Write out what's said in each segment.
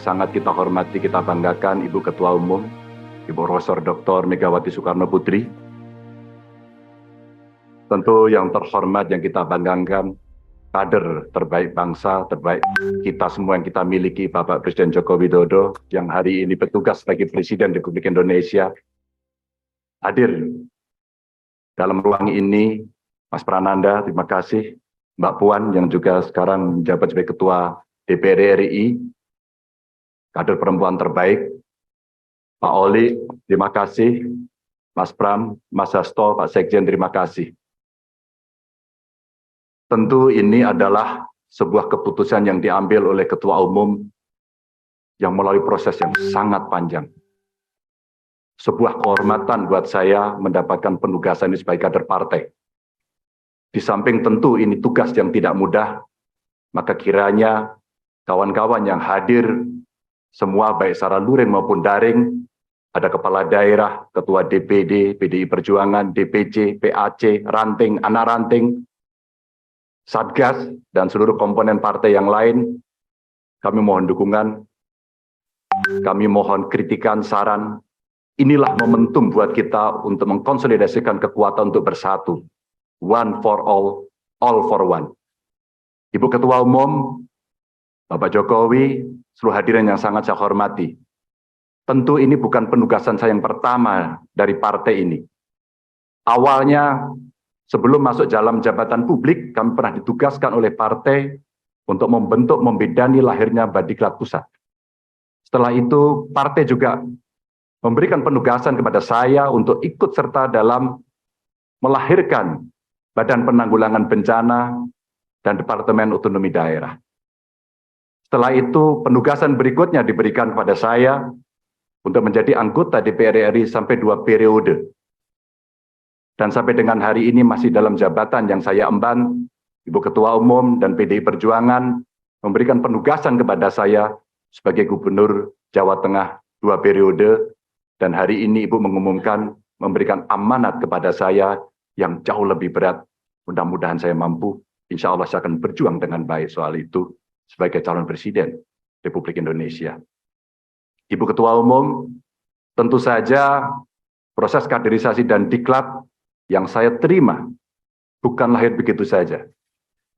sangat kita hormati, kita banggakan Ibu Ketua Umum, Ibu Profesor Dr. Megawati Soekarno Putri. Tentu yang terhormat yang kita banggakan, kader terbaik bangsa, terbaik kita semua yang kita miliki, Bapak Presiden Joko Widodo, yang hari ini bertugas sebagai Presiden Republik Indonesia, hadir dalam ruang ini. Mas Prananda, terima kasih. Mbak Puan yang juga sekarang menjabat sebagai Ketua DPR RI, kader perempuan terbaik. Pak Oli, terima kasih. Mas Pram, Mas Hasto, Pak Sekjen, terima kasih. Tentu ini adalah sebuah keputusan yang diambil oleh Ketua Umum yang melalui proses yang sangat panjang. Sebuah kehormatan buat saya mendapatkan penugasan ini sebagai kader partai. Di samping tentu ini tugas yang tidak mudah, maka kiranya kawan-kawan yang hadir, semua baik secara luring maupun daring, ada kepala daerah, ketua DPD, PDI Perjuangan, DPC, PAC, ranting, anak ranting, Satgas, dan seluruh komponen partai yang lain, kami mohon dukungan, kami mohon kritikan, saran. Inilah momentum buat kita untuk mengkonsolidasikan kekuatan untuk bersatu. One for all for one. Ibu Ketua Umum, Bapak Jokowi, seluruh hadirin yang sangat saya hormati. Tentu ini bukan penugasan saya yang pertama dari partai ini. Awalnya, sebelum masuk dalam jabatan publik, kami pernah ditugaskan oleh partai untuk membentuk, membidani lahirnya Badiklat Pusat. Setelah itu, partai juga memberikan penugasan kepada saya untuk ikut serta dalam melahirkan Badan Penanggulangan Bencana dan Departemen Otonomi Daerah. Setelah itu, penugasan berikutnya diberikan kepada saya untuk menjadi anggota DPR RI sampai 2 periode. Dan sampai dengan hari ini masih dalam jabatan yang saya emban, Ibu Ketua Umum dan PDI Perjuangan memberikan penugasan kepada saya sebagai Gubernur Jawa Tengah 2 periode, dan hari ini Ibu mengumumkan memberikan amanat kepada saya yang jauh lebih berat. Mudah-mudahan saya mampu, insya Allah saya akan berjuang dengan baik soal itu sebagai calon Presiden Republik Indonesia. Ibu Ketua Umum, tentu saja proses kaderisasi dan diklat yang saya terima bukan lahir begitu saja.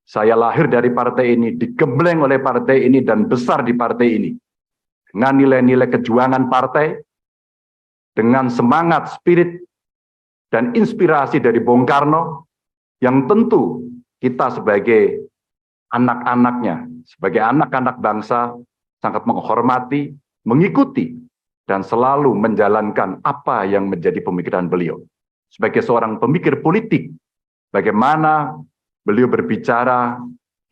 Saya lahir dari partai ini, digembleng oleh partai ini, dan besar di partai ini. Dengan nilai-nilai kejuangan partai, dengan semangat, spirit, dan inspirasi dari Bung Karno, yang tentu kita sebagai anak-anaknya, sebagai anak-anak bangsa, sangat menghormati, mengikuti, dan selalu menjalankan apa yang menjadi pemikiran beliau. Sebagai seorang pemikir politik, bagaimana beliau berbicara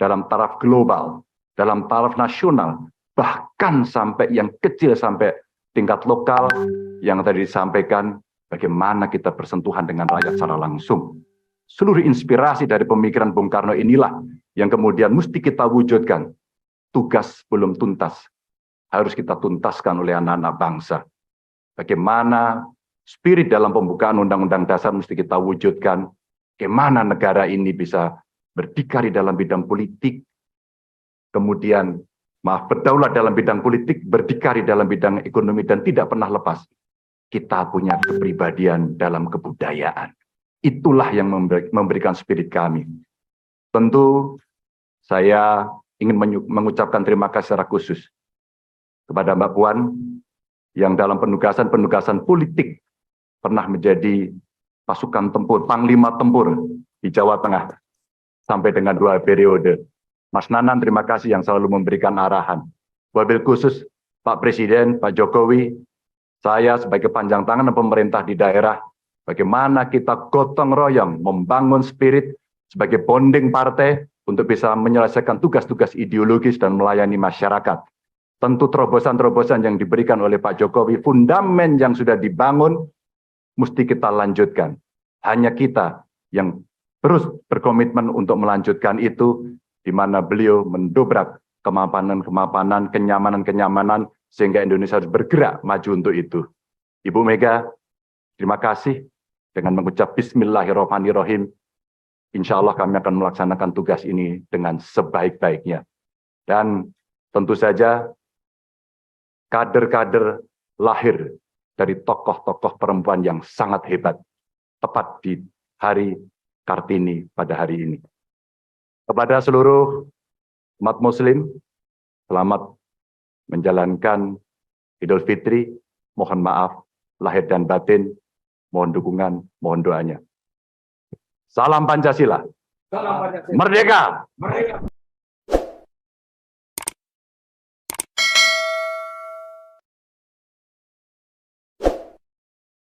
dalam taraf global, dalam taraf nasional, bahkan sampai yang kecil, sampai tingkat lokal, yang tadi disampaikan, bagaimana kita bersentuhan dengan rakyat secara langsung. Seluruh inspirasi dari pemikiran Bung Karno inilah yang kemudian mesti kita wujudkan. Tugas belum tuntas, harus kita tuntaskan oleh anak-anak bangsa. Bagaimana spirit dalam pembukaan Undang-Undang Dasar mesti kita wujudkan. Bagaimana negara ini bisa berdikari dalam bidang politik, kemudian berdaulat dalam bidang politik, berdikari dalam bidang ekonomi, dan tidak pernah lepas. Kita punya kepribadian dalam kebudayaan. Itulah yang memberikan spirit kami. Tentu saya ingin mengucapkan terima kasih secara khusus kepada Mbak Puan yang dalam penugasan-penugasan politik pernah menjadi pasukan tempur, panglima tempur di Jawa Tengah sampai dengan 2 periode. Mas Nanan, terima kasih yang selalu memberikan arahan. Wabil khusus Pak Presiden, Pak Jokowi, saya sebagai panjang tangan pemerintah di daerah, bagaimana kita gotong royong membangun spirit sebagai bonding partai untuk bisa menyelesaikan tugas-tugas ideologis dan melayani masyarakat. Tentu terobosan-terobosan yang diberikan oleh Pak Jokowi, fundamen yang sudah dibangun, mesti kita lanjutkan. Hanya kita yang terus berkomitmen untuk melanjutkan itu, di mana beliau mendobrak kemapanan-kemapanan, kenyamanan-kenyamanan, sehingga Indonesia harus bergerak maju untuk itu. Ibu Mega, terima kasih. Dengan mengucap Bismillahirrahmanirrahim, insya Allah kami akan melaksanakan tugas ini dengan sebaik-baiknya. Dan tentu saja kader-kader lahir dari tokoh-tokoh perempuan yang sangat hebat, tepat di hari Kartini pada hari ini. Kepada seluruh umat Muslim, selamat menjalankan Idul Fitri. Mohon maaf lahir dan batin, mohon dukungan, mohon doanya. Salam Pancasila. Salam Pancasila. Merdeka. Merdeka.